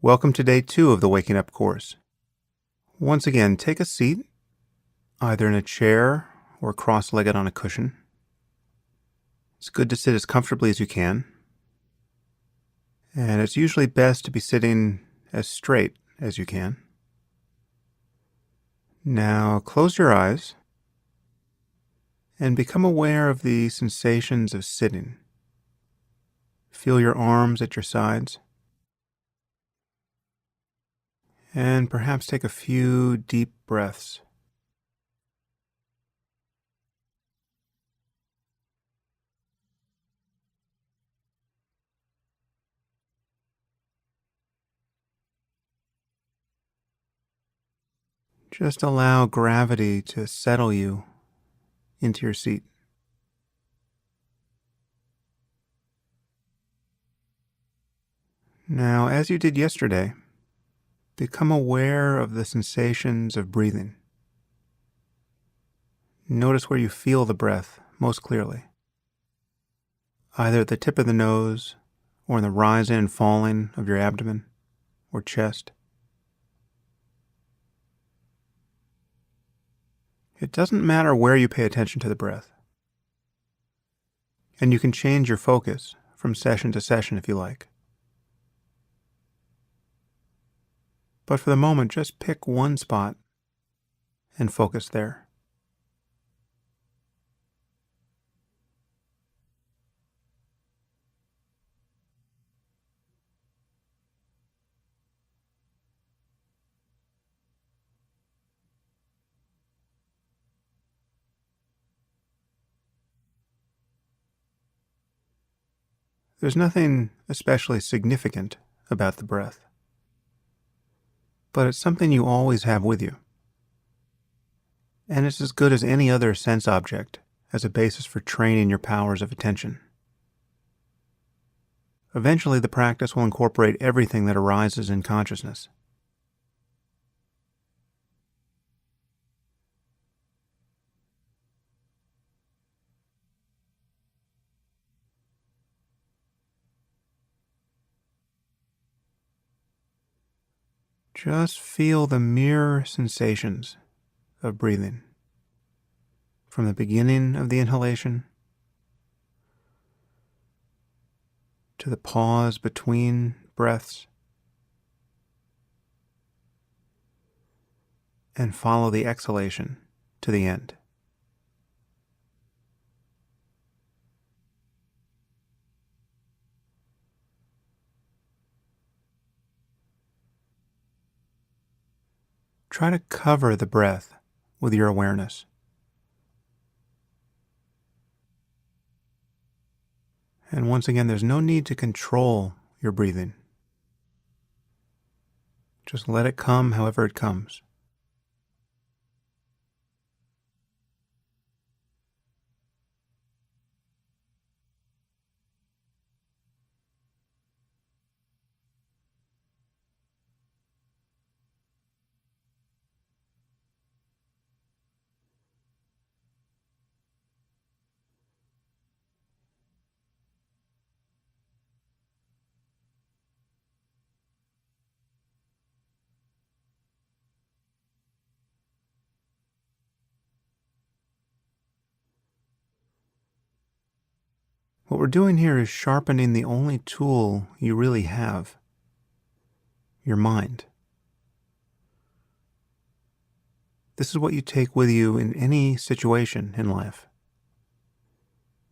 Welcome to day 2 of the Waking Up course. Once again, take a seat, either in a chair or cross-legged on a cushion. It's good to sit as comfortably as you can, and it's usually best to be sitting as straight as you can. Now close your eyes and become aware of the sensations of sitting. Feel your arms at your sides, and perhaps take a few deep breaths. Just allow gravity to settle you into your seat. Now, as you did yesterday, become aware of the sensations of breathing. Notice where you feel the breath most clearly, either at the tip of the nose or in the rising and falling of your abdomen or chest. It doesn't matter where you pay attention to the breath, and you can change your focus from session to session if you like. But for the moment, just pick one spot and focus there. There's nothing especially significant about the breath, but it's something you always have with you. And it's as good as any other sense object as a basis for training your powers of attention. Eventually, the practice will incorporate everything that arises in consciousness. Just feel the mere sensations of breathing, from the beginning of the inhalation to the pause between breaths, and follow the exhalation to the end. Try to cover the breath with your awareness. And once again, there's no need to control your breathing. Just let it come however it comes. What we're doing here is sharpening the only tool you really have, your mind. This is what you take with you in any situation in life.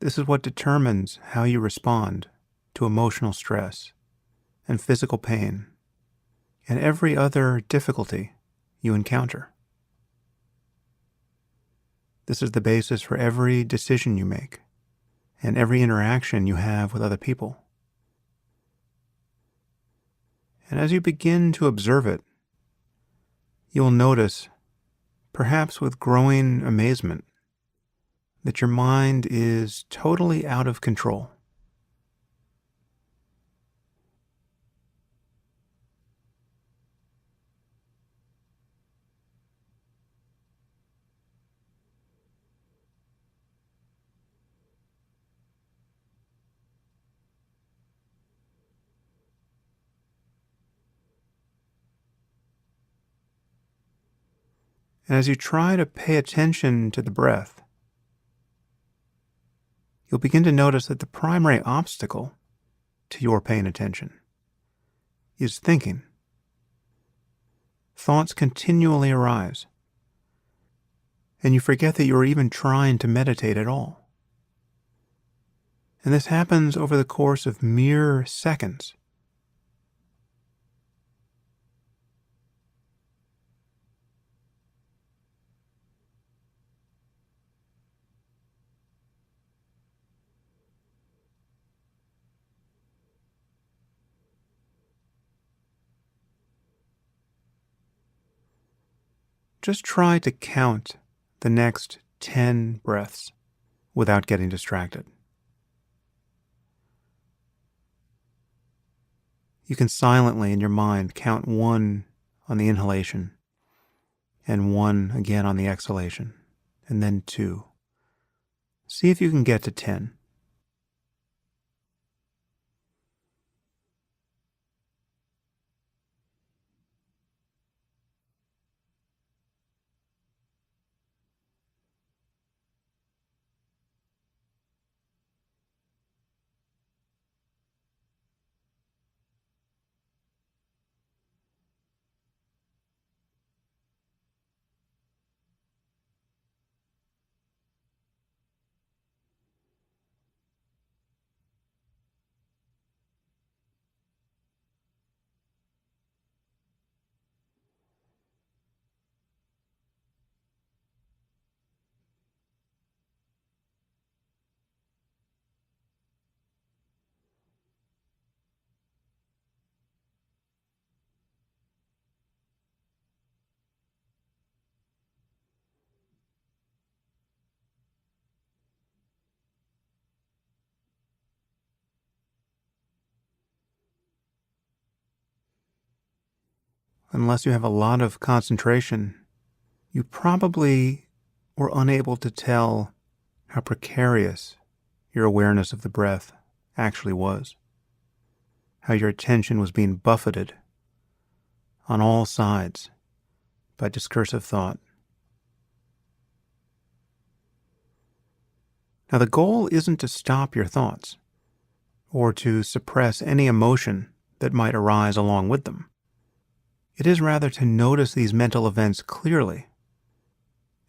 This is what determines how you respond to emotional stress and physical pain and every other difficulty you encounter. This is the basis for every decision you make and every interaction you have with other people. And as you begin to observe it, you'll notice, perhaps with growing amazement, that your mind is totally out of control. And as you try to pay attention to the breath, you'll begin to notice that the primary obstacle to your paying attention is thinking. Thoughts continually arise, and you forget that you're even trying to meditate at all. And this happens over the course of mere seconds. Just try to count the next 10 breaths without getting distracted. You can silently in your mind count 1 on the inhalation and 1 again on the exhalation, and then 2. See if you can get to 10. Unless you have a lot of concentration, you probably were unable to tell how precarious your awareness of the breath actually was, how your attention was being buffeted on all sides by discursive thought. Now, the goal isn't to stop your thoughts or to suppress any emotion that might arise along with them. It is rather to notice these mental events clearly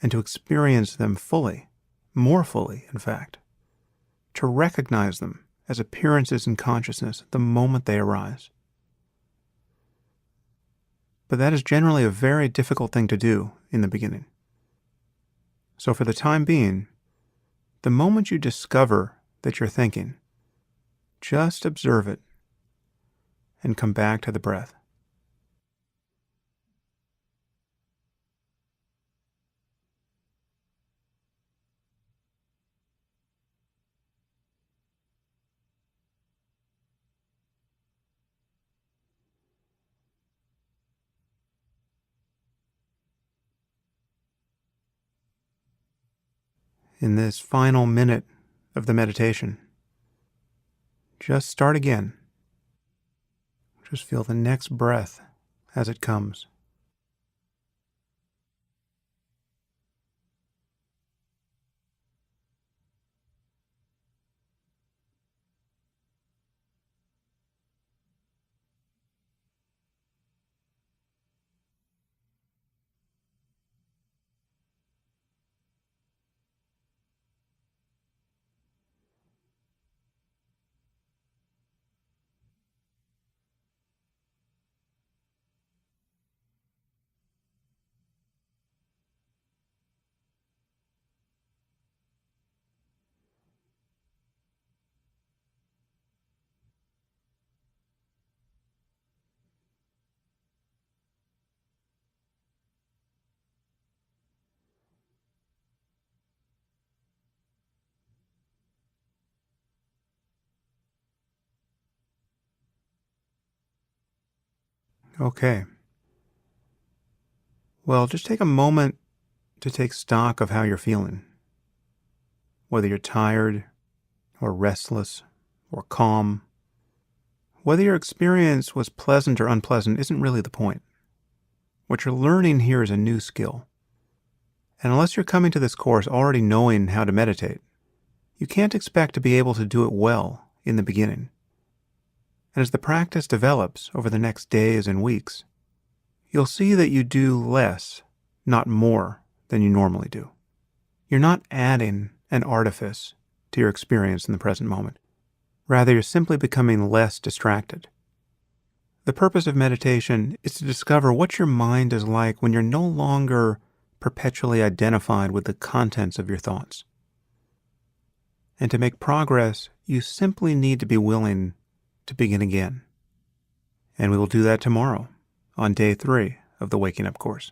and to experience them fully, more fully, in fact, to recognize them as appearances in consciousness the moment they arise. But that is generally a very difficult thing to do in the beginning. So for the time being, the moment you discover that you're thinking, just observe it and come back to the breath. In this final minute of the meditation, just start again. Just feel the next breath as it comes. Okay. Well, just take a moment to take stock of how you're feeling. Whether you're tired or restless or calm. Whether your experience was pleasant or unpleasant isn't really the point. What you're learning here is a new skill, And unless you're coming to this course already knowing how to meditate, you can't expect to be able to do it well in the beginning. And as the practice develops over the next days and weeks, you'll see that you do less, not more, than you normally do. You're not adding an artifice to your experience in the present moment. Rather, you're simply becoming less distracted. The purpose of meditation is to discover what your mind is like when you're no longer perpetually identified with the contents of your thoughts. And to make progress, you simply need to be willing to begin again. And we will do that tomorrow on day 3 of the Waking Up course.